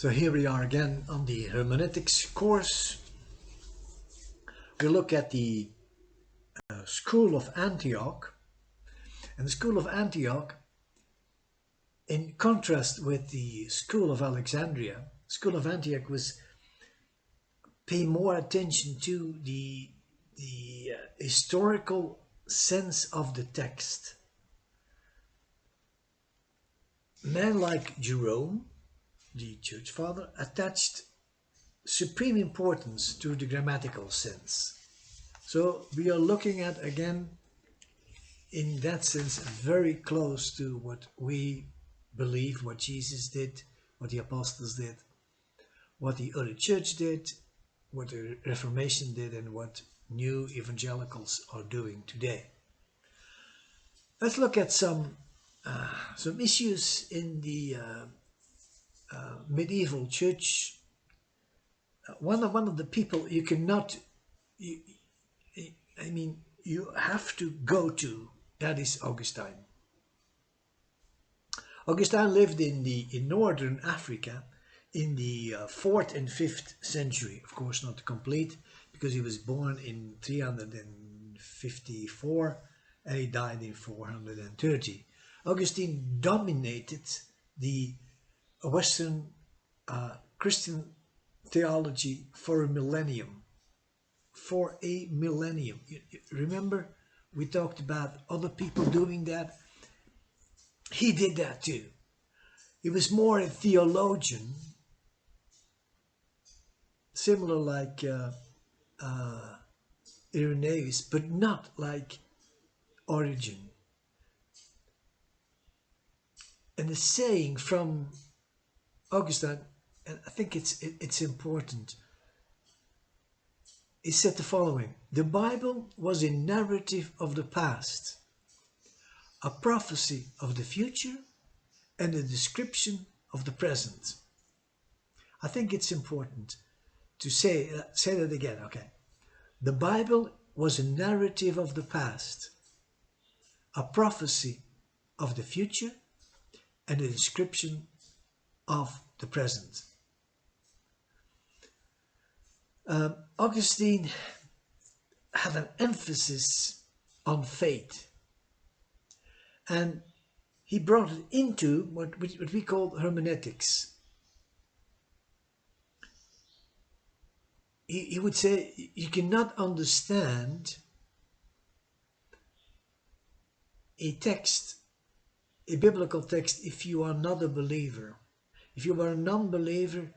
So here we are again on the Hermeneutics course. We look at the School of Antioch. And the School of Antioch, in contrast with the School of Alexandria, School of Antioch was pay more attention to the historical sense of the text. Men like Jerome, the church father, attached supreme importance to the grammatical sense. So we are looking at, again, in that sense, very close to what we believe, what Jesus did, what the apostles did, what the early church did, what the Reformation did, and what new evangelicals are doing today. Let's look at some issues in the medieval church. One of the people you cannot, you have to go to, that is Augustine. Augustine lived in northern Africa in the 4th and 5th century. Of course, not complete, because he was born in 354 and he died in 430. Augustine dominated the Western Christian theology for a millennium. Remember, we talked about other people doing that. He did that too. He was more a theologian, similar like Irenaeus, but not like Origen. And the saying from Augustine, and I think it's important, he said the following: the Bible was a narrative of the past, a prophecy of the future, and a description of the present. I think it's important to say that again, okay? The Bible was a narrative of the past, a prophecy of the future, and a description of the present. Augustine had an emphasis on faith, and he brought it into what we call hermeneutics. He would say you cannot understand a text, a biblical text, if you are not a believer. If you are a non-believer,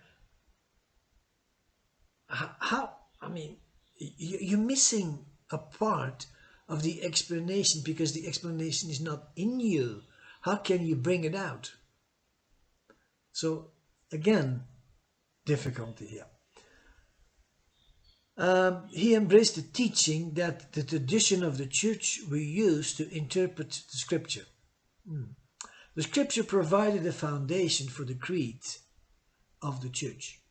you're missing a part of the explanation, because the explanation is not in you. How can you bring it out? So again, difficulty here. He embraced the teaching that the tradition of the church we use to interpret the scripture. The scripture provided a foundation for the creed of the church.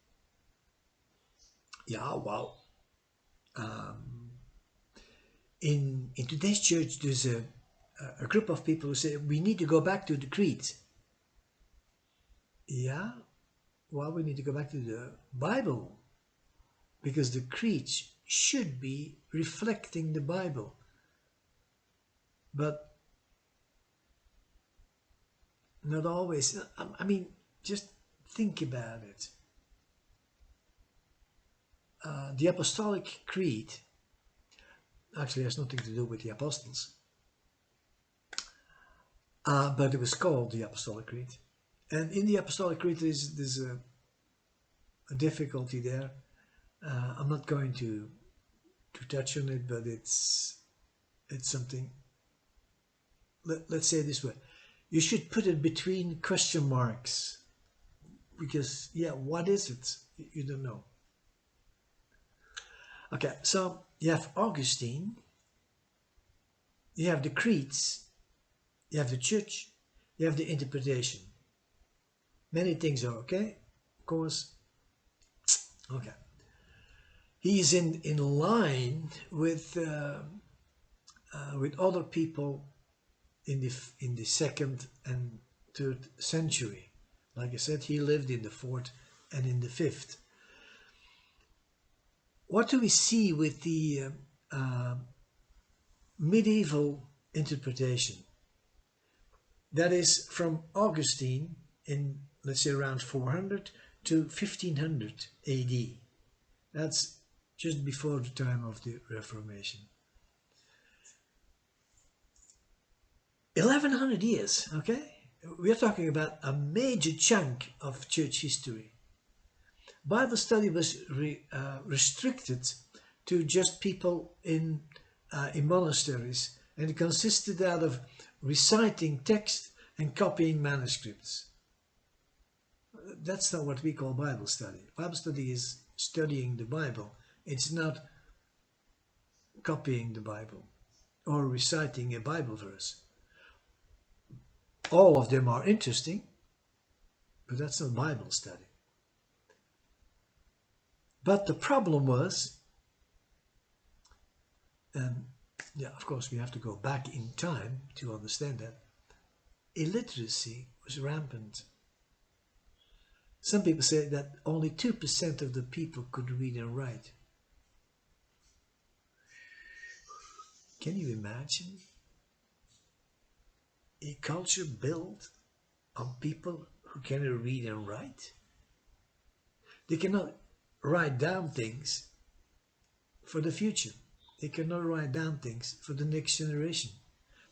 Yeah, well, in today's church, there's a group of people who say we need to go back to the creed. Yeah, well, we need to go back to the Bible, because the creed should be reflecting the Bible. But not always. Just think about it. The Apostolic Creed actually has nothing to do with the apostles, but it was called the Apostolic Creed. And in the Apostolic Creed there's a difficulty there. I'm not going to touch on it, but it's something. Let's say it this way: you should put it between question marks, because what is it? You don't know. Okay, so you have Augustine, you have the creeds, you have the church, you have the interpretation. Many things are okay, of course. Okay. He is in line with other people in the 2nd and 3rd century. Like I said, he lived in the 4th and in the 5th. What do we see with the medieval interpretation? That is from Augustine in, let's say, around 400 to 1500 AD. That's just before the time of the Reformation. 1100 years, okay? We are talking about a major chunk of church history. Bible study was restricted to just people in monasteries, and it consisted out of reciting text and copying manuscripts. That's not what we call Bible study. Bible study is studying the Bible. It's not copying the Bible or reciting a Bible verse. All of them are interesting, but that's not Bible study. But the problem was, yeah, of course we have to go back in time to understand that, illiteracy was rampant. Some people say that only 2% of the people could read and write. Can you imagine a culture built on people who cannot read and write? They cannot write down things for the future. They cannot write down things for the next generation.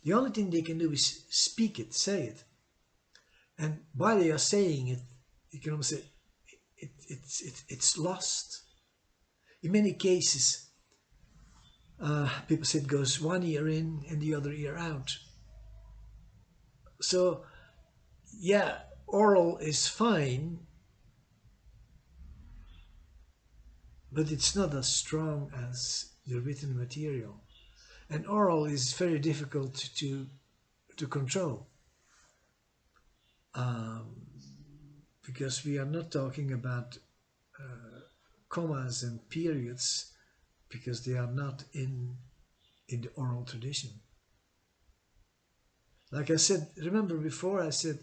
The only thing they can do is speak it, say it. And while they are saying it, you can almost say it's lost. In many cases, people say it goes one ear in and the other ear out. So, yeah, oral is fine, but it's not as strong as the written material. And oral is very difficult to control. Because we are not talking about commas and periods, because they are not in the oral tradition. Like I said, remember before I said,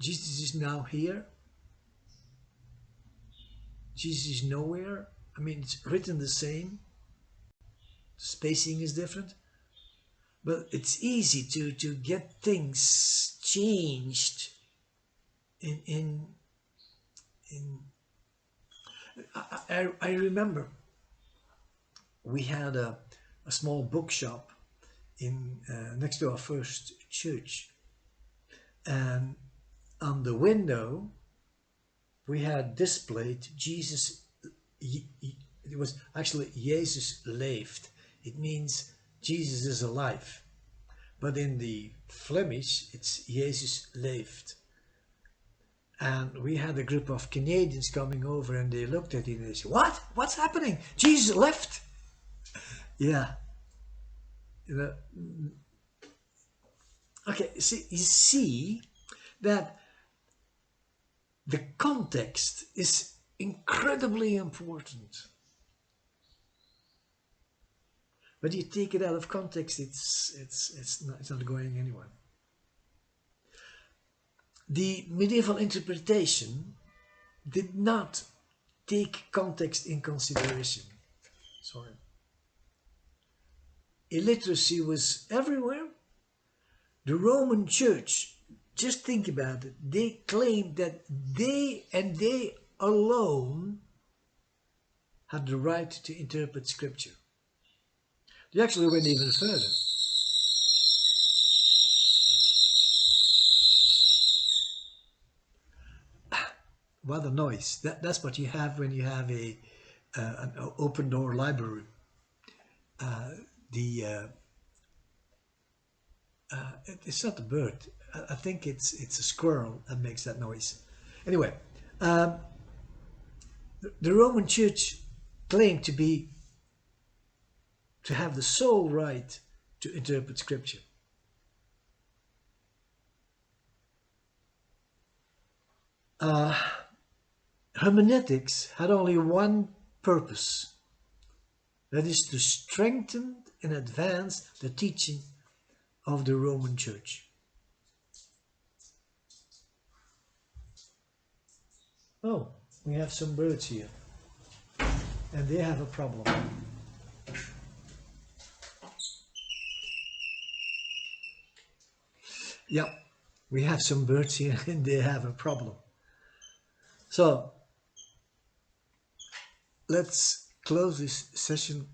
Jesus is now here. Jesus is nowhere. I mean, it's written the same. The spacing is different. But it's easy to get things changed I remember we had a small bookshop in next to our first church, and on the window we had displayed Jesus. It was actually Jezus leeft. It means Jesus is alive, but in the Flemish it's Jezus leeft. And we had a group of Canadians coming over, and they looked at it and they said, "What? What's happening? Jesus left." Yeah. You know. Okay, see, you see that the context is incredibly important. But you take it out of context, it's not going anywhere. The medieval interpretation did not take context in consideration. Sorry. Illiteracy was everywhere. The Roman Church, just think about it, they claimed that they and they alone had the right to interpret Scripture. They actually went even further. What a noise. That's what you have when you have an open door library. It's not a bird. I think it's a squirrel that makes that noise. Anyway, the Roman Church claimed to have the sole right to interpret Scripture. Hermeneutics had only one purpose, that is to strengthen and advance the teaching of the Roman Church. Oh, we have some birds here, and they have a problem. Yeah, we have some birds here, and they have a problem. So let's close this session